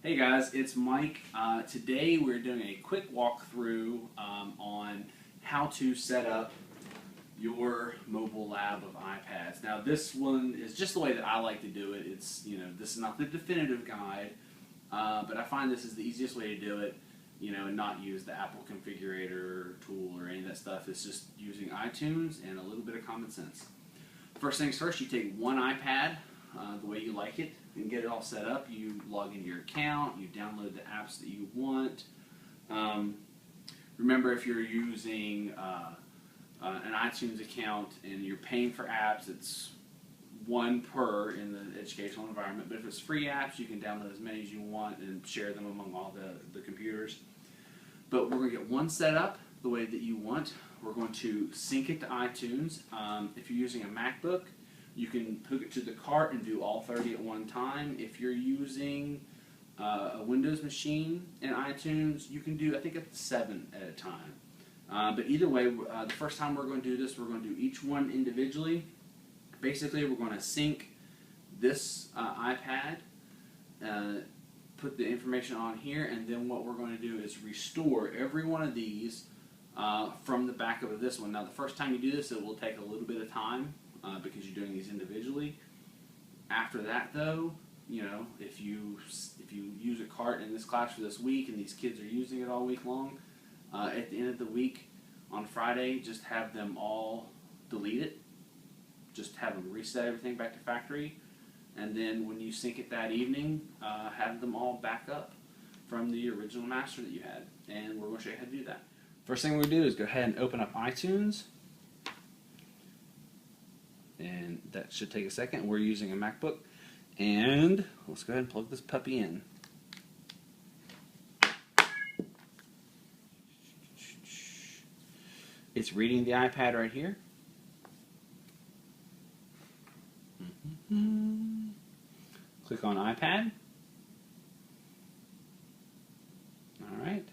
Hey guys, it's Mike. Today we're doing a quick walkthrough on how to set up your mobile lab of iPads. Now this one is just the way that I like to do it. It's, this is not the definitive guide, but I find this is the easiest way to do it, and not use the Apple configurator tool or any of that stuff. It's just using iTunes and a little bit of common sense. First things first, you take one iPad, the way you like it, and get it all set up. You log into your account, you download the apps that you want. Remember, if you're using an iTunes account and you're paying for apps, it's one per in the educational environment. But if it's free apps, you can download as many as you want and share them among all the computers. But we're going to get one set up the way that you want. We're going to sync it to iTunes. If you're using a MacBook, you can hook it to the cart and do all 30 at one time. If you're using a Windows machine in iTunes, you can do, I think, up to 7 at a time. But either way, the first time we're going to do this, we're going to do each one individually. Basically, we're going to sync this iPad, put the information on here, and then what we're going to do is restore every one of these from the backup of this one. Now, the first time you do this, it will take a little bit of time because you're doing these individually. After that, though, if you use a cart in this class for this week and these kids are using it all week long, at the end of the week on Friday, just have them all delete it. Just have them reset everything back to factory, and then when you sync it that evening, have them all back up from the original master that you had. And we're going to show you how to do that. First thing we do is go ahead and open up iTunes, and that should take a second. We're using a MacBook, and let's go ahead and plug this puppy in. It's reading the iPad right here. Click on iPad. Alright.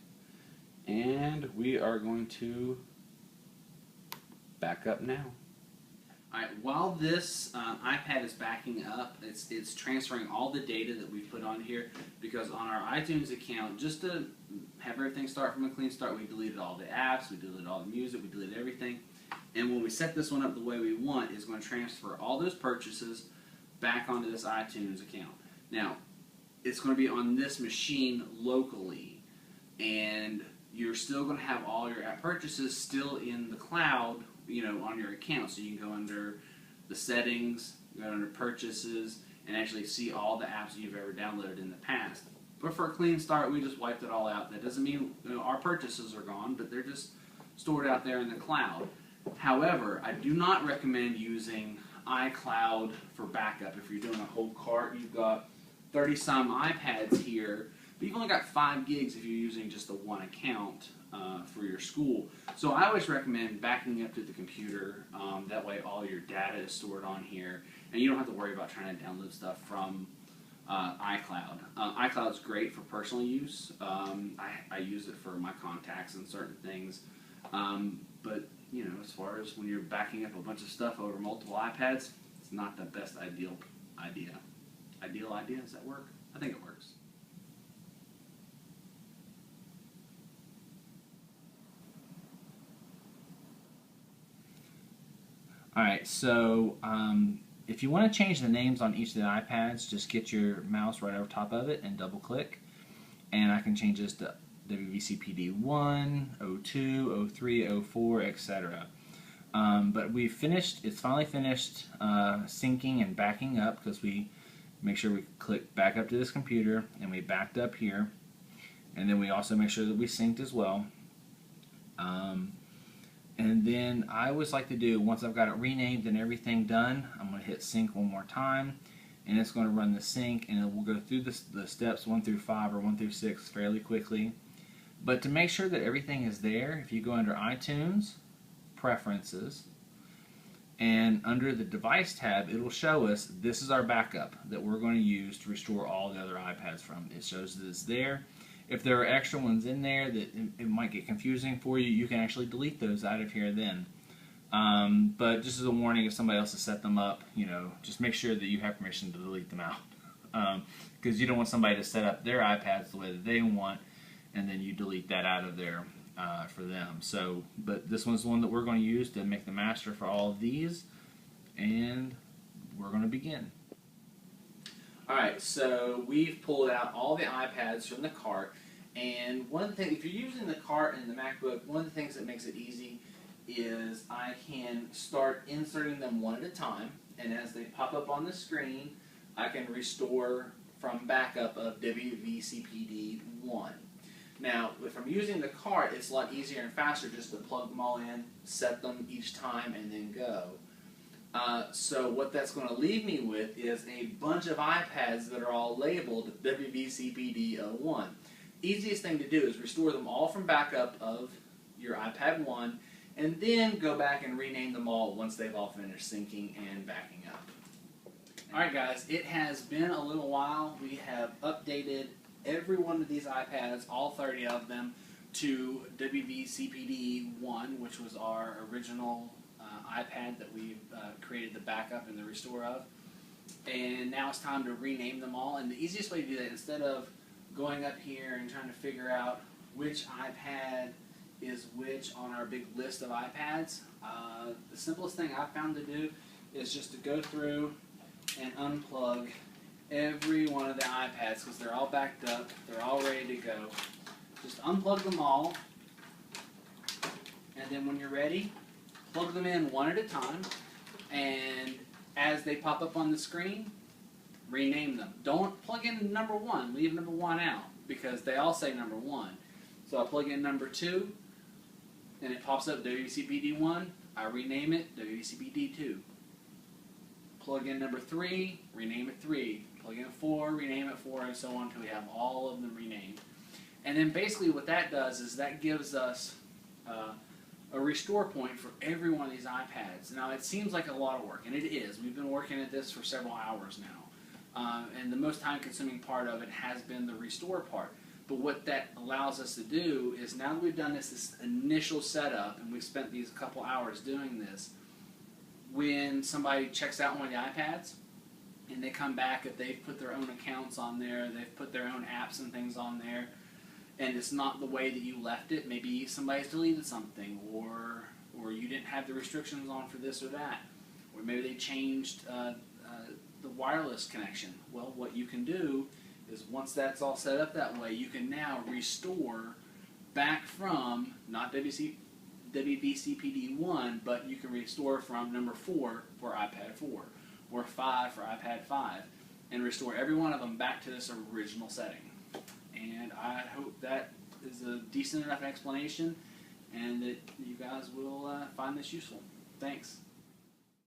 And we are going to back up now. Alright, while this iPad is backing up, it's transferring all the data that we put on here, because on our iTunes account, just to have everything start from a clean start, we deleted all the apps, we deleted all the music, we deleted everything. And when we set this one up the way we want, it's going to transfer all those purchases back onto this iTunes account. Now, it's going to be on this machine locally, and you're still going to have all your app purchases still in the cloud, on your account. So you can go under the settings, go under purchases, and actually see all the apps you've ever downloaded in the past. But for a clean start, we just wiped it all out. That doesn't mean our purchases are gone, but they're just stored out there in the cloud. However, I do not recommend using iCloud for backup. If you're doing a whole cart, you've got 30-some iPads here, but you've only got 5 gigs if you're using just the one account for your school. So I always recommend backing up to the computer. That way all your data is stored on here, and you don't have to worry about trying to download stuff from iCloud. iCloud is great for personal use. I use it for my contacts and certain things. But as far as when you're backing up a bunch of stuff over multiple iPads, it's not the best ideal idea. Ideal idea? Does that work? I think it works. Alright, so if you want to change the names on each of the iPads, just get your mouse right over top of it and double click, and I can change this to WVCPD 1, 02, 03, 04, etc. But we've finished, it's finally finished syncing and backing up, because we make sure we click back up to this computer, and we backed up here, and then we also make sure that we synced as well. And then I always like to do, once I've got it renamed and everything done, I'm going to hit sync one more time, and it's going to run the sync, and it will go through the steps 1 through 5 or 1 through 6 fairly quickly. But to make sure that everything is there, if you go under iTunes, Preferences, and under the Device tab, it will show us this is our backup that we're going to use to restore all the other iPads from. It shows that it's there. If there are extra ones in there that it might get confusing for you, you can actually delete those out of here then. But just as a warning, if somebody else has set them up, just make sure that you have permission to delete them out. because you don't want somebody to set up their iPads the way that they want, and then you delete that out of there for them. So, but this one's the one that we're going to use to make the master for all of these, and we're going to begin. Alright, so we've pulled out all the iPads from the cart, and one thing, if you're using the cart and the MacBook, one of the things that makes it easy is I can start inserting them one at a time, and as they pop up on the screen, I can restore from backup of WVCPD1. Now, if I'm using the cart, it's a lot easier and faster just to plug them all in, set them each time, and then go. So what that's going to leave me with is a bunch of iPads that are all labeled WVCPD01. Easiest thing to do is restore them all from backup of your iPad 1, and then go back and rename them all once they've all finished syncing and backing up. Alright guys, it has been a little while. We have updated every one of these iPads, all 30 of them, to WVCPD1, which was our original iPad that we created the backup and the restore of. And now it's time to rename them all. And the easiest way to do that, instead of going up here and trying to figure out which iPad is which on our big list of iPads, the simplest thing I've found to do is just to go through and unplug every one of the iPads, because they're all backed up, they're all ready to go. Just unplug them all, and then when you're ready, plug them in one at a time, and as they pop up on the screen, rename them. Don't plug in number 1, leave number 1 out, because they all say number 1. So I plug in number 2, and it pops up WVCPD1, I rename it WVCPD2. Plug in number 3, rename it 3. Plug in 4, rename it 4, and so on until we have all of them renamed. And then basically what that does is that gives us a restore point for every one of these iPads. Now it seems like a lot of work, and it is. We've been working at this for several hours now. And the most time-consuming part of it has been the restore part. But what that allows us to do is, now that we've done this initial setup, and we've spent these couple hours doing this, when somebody checks out one of the iPads, and they come back, if they've put their own accounts on there, they've put their own apps and things on there, and it's not the way that you left it, maybe somebody's deleted something, or you didn't have the restrictions on for this or that, or maybe they changed the wireless connection. Well, what you can do is, once that's all set up that way, you can now restore back from, not WVCPD1, but you can restore from number 4 for iPad 4, or 5 for iPad 5, and restore every one of them back to this original setting. And I hope that is a decent enough explanation, and that you guys will find this useful. Thanks.